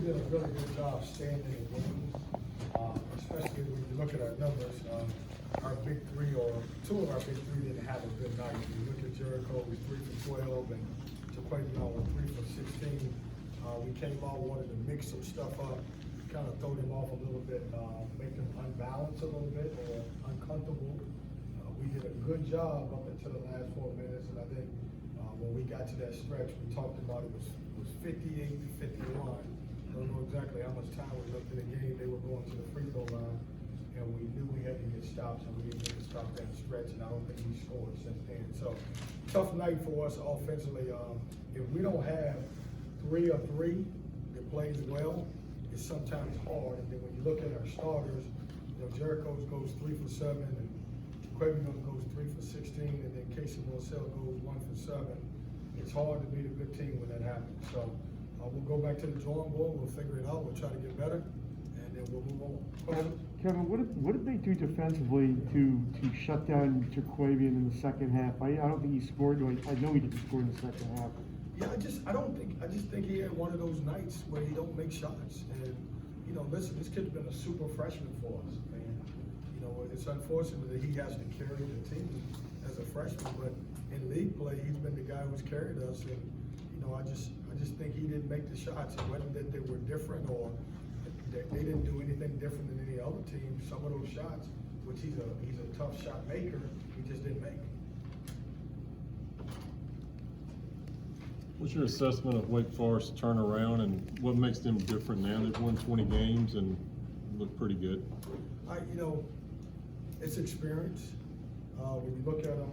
did a really good job staying in the game, especially when you look at our numbers. Our big three, or two of our big three, didn't have a good night. When you look at Jericho, he was 3 for 12, and Jaquavion was 3 for 16. We came out, wanted to mix some stuff up, kind of throw them off a little bit, make them unbalanced a little bit or uncomfortable. We did a good job up until the last 4 minutes, and I think when we got to that stretch, we talked about it was 58 to 51. I don't know exactly how much time was left in the game. They were going to the free throw line, and we knew we had to get stops, and we didn't get to stop that stretch, and I don't think we scored since then. So, tough night for us offensively. If we don't have 3 of 3 that plays well, it's sometimes hard. And then when you look at our starters, Jericho goes 3 for 7, and Kevin goes 3 for 16, and then Casey Marcel goes 1 for 7. It's hard to beat a good team when that happens. So we'll go back to the drawing board. We'll figure it out. We'll try to get better, and then we'll move on. Kevin, what did they do defensively to shut down Jaquavion in the second half? I don't think he scored. I know he didn't score in the second half. Yeah, I just think he had one of those nights where he don't make shots. And listen, this kid's been a super freshman for us, man. It's unfortunate that he has to carry the team as a freshman, but in league play, he's been the guy who's carried us. And I just think he didn't make the shots. It wasn't that they were different or they didn't do anything different than any other team. Some of those shots, which he's a tough shot maker, he just didn't make. What's your assessment of Wake Forest turnaround and what makes them different now? They've won 20 games and look pretty good. It's experience. When you look at them,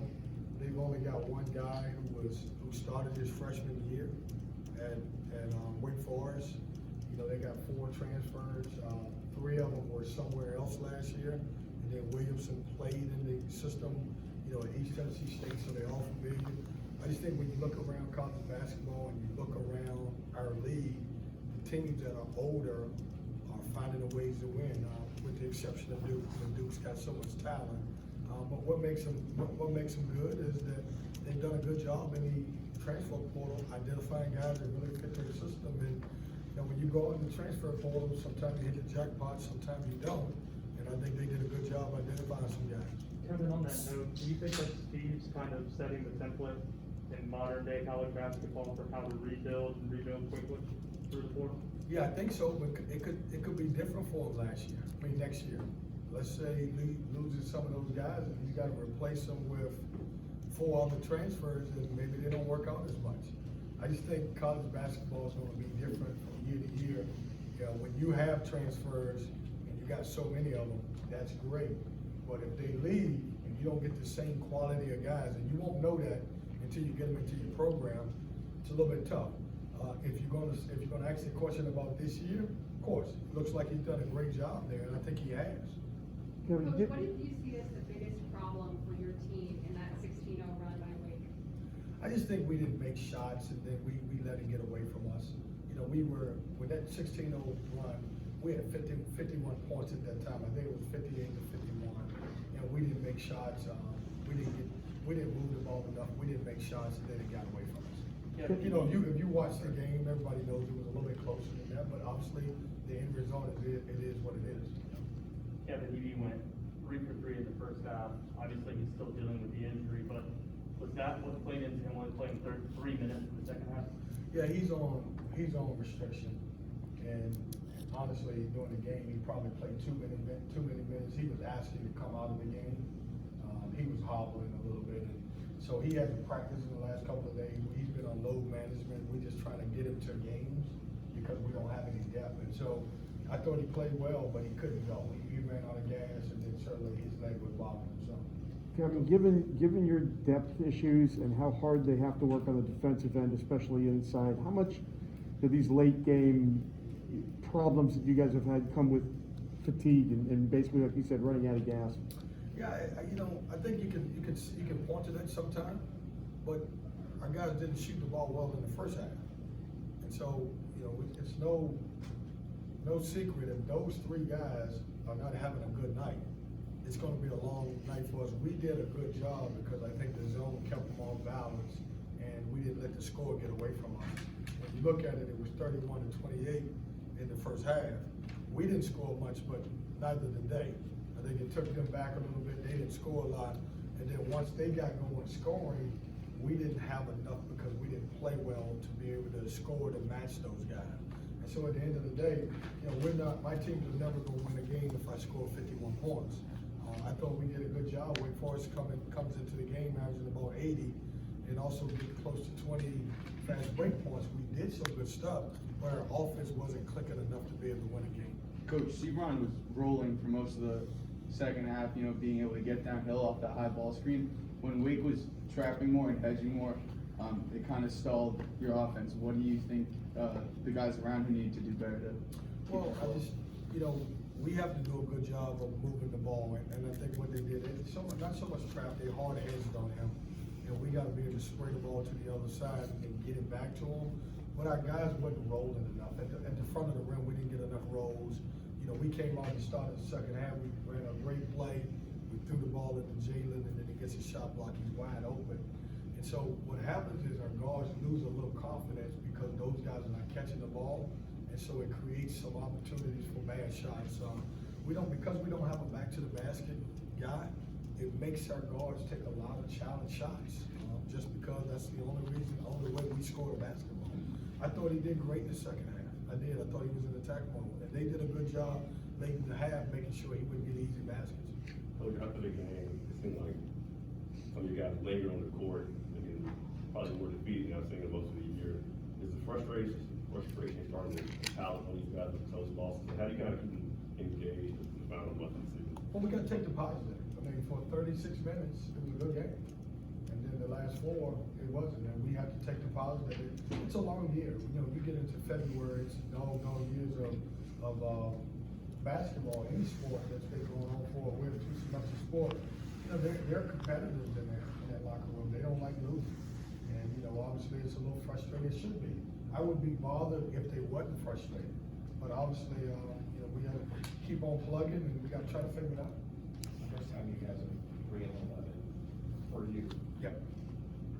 they've only got one guy who started his freshman year at Wake Forest. They got 4 transfers. 3 of them were somewhere else last year, and then Williamson played in the system, at East Tennessee State, so they're all familiar. I just think when you look around college basketball and you look around our league, the teams that are older are finding a ways to win, with the exception of Duke. Duke's got so much talent. But what makes them good is that they've done a good job in the transfer portal, identifying guys that really fit their system. And when you go in the transfer portal, sometimes you hit the jackpot, sometimes you don't. And I think they did a good job identifying some guys. Kevin, on that note, do you think that Steve's kind of setting the template in modern day college basketball for how to rebuild quickly through the portal? Yeah, I think so, but it could be different for him next year. Let's say he loses some of those guys and he's got to replace them with 4 other transfers, and maybe they don't work out as much. I just think college basketball is going to be different from year to year. When you have transfers and you got so many of them, that's great. But if they leave and you don't get the same quality of guys, and you won't know that until you get them into your program, it's a little bit tough. If you're going to ask the question about this year, of course, it looks like he's done a great job there, and I think he has. Coach, what did you see as the biggest problem for your team in that 16-0 run by Wake? I just think we didn't make shots, and then we let it get away from us. We were, with that 16-0 run, we had 51 points at that time. I think it was 58 to 51. We didn't make shots. We didn't move the ball enough. We didn't make shots, and then it got away from us. Yeah. If you watch the game, everybody knows it was a little bit closer than that. But obviously, the end result is it is what it is. Kevin, he went 3 for 3 in the first half. Obviously, he's still dealing with the injury, but was that what played into him only playing 3 minutes in the second half? Yeah, he's on restriction, and honestly, during the game, he probably played too many minutes. He was asking to come out of the game. He was hobbling a little bit, and so he hasn't practiced in the last couple of days. He's been on load management. We're just trying to get him to games because we don't have any depth, and so I thought he played well, but he couldn't go. He ran out of gas, and then certainly his leg was bothering him. So. Kevin, given your depth issues and how hard they have to work on the defensive end, especially inside, how much do these late game problems that you guys have had come with fatigue and basically, like you said, running out of gas? Yeah, I think you can point to that sometime, but our guys didn't shoot the ball well in the first half, and so it's no secret if those 3 guys are not having a good night, it's going to be a long night for us. We did a good job because I think the zone kept them off balance, and we didn't let the score get away from us. When you look at it, it was 31 to 28, in the first half. We didn't score much, but neither did they. I think it took them back a little bit. They didn't score a lot. And then once they got going scoring, we didn't have enough because we didn't play well to be able to score to match those guys. And so at the end of the day, my team was never gonna win a game if I scored 51 points. I thought we did a good job. Wake Forest comes into the game averaging about 80 and also get close to 20 fast break points. We did some good stuff, but our offense wasn't clicking enough to be able to win a game. Coach, Sebron was rolling for most of the second half, being able to get downhill off that high ball screen. When Wake was trapping more and hedging more, it kind of stalled your offense. What do you think the guys around him need to do better to keep Well, it close? we have to do a good job of moving the ball, and I think what they did, not so much trap, they hard hedged on him. And we gotta be able to spray the ball to the other side and get it back to him. But our guys wasn't rolling enough. At the front of the rim, we didn't get enough rolls. We came out and started the second half, we ran a great play. We threw the ball into Jalen, and then he gets a shot block, he's wide open. And so what happens is our guards lose a little confidence because those guys are not catching the ball. And so it creates some opportunities for bad shots. Because we don't have a back to the basket guy, it makes our guards take a lot of challenge shots. Just because that's the only way we score the basketball. I thought he did great in the second half. I did. I thought he was in attack mode. And they did a good job late in the half making sure he wouldn't get easy baskets. Coach, after the game, it seemed like some of you guys lingered on the court, and probably more defeated than I've seen in most of the year. Is the frustration starting to pile up on these guys with close losses? How do you kind of keep them engaged in the final month of the season? Well, we gotta take the positive. For 36 minutes, it was a good game. And then the last 4, it wasn't. And we have to take the positive. It's a long year. You get into February, it's long years of basketball, any sport that's been going on for a 2 semester sport. They're competitors in that locker room. They don't like losing. And, obviously it's a little frustrating. It should be. I would be bothered if they wasn't frustrated. But obviously, we gotta keep on plugging and we gotta try to figure it out. First time you guys are 3-11 for you. Yep.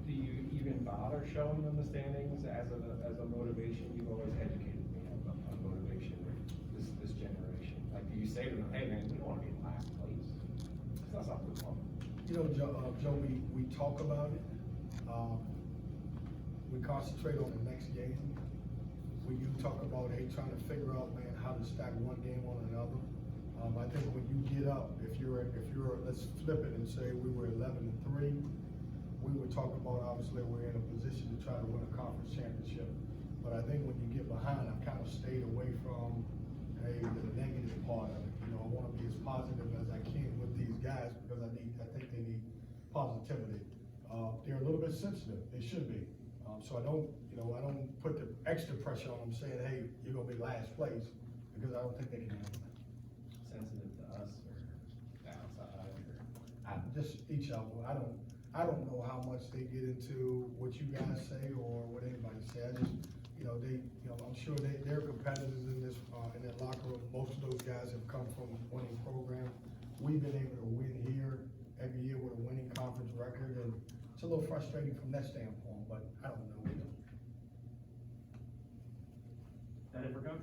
Do you even bother showing them the standings as a motivation? You've always educated me on motivation this generation. Like, do you say to them, hey man, we don't want to be in last place? That's not something we want. Joe, we talk about it. We concentrate on the next game. When you talk about, trying to figure out, man, how to stack one game on another. I think when you get up, if you're, let's flip it and say we were 11-3, we would talk about, obviously, we're in a position to try to win a conference championship. But I think when you get behind, I've kind of stayed away from, the negative part of it. I want to be as positive as I can with these guys because I think they need positivity. They're a little bit sensitive. They should be. So I don't put the extra pressure on them saying, hey, you're gonna be last place, because I don't think they can handle that. Sensitive to us or the outside or? Just each of them. I don't know how much they get into what you guys say or what anybody say. I just, I'm sure they're competitors in that locker room. Most of those guys have come from winning programs. We've been able to win here every year with a winning conference record, and it's a little frustrating from that standpoint, but I don't know. That it for Coach?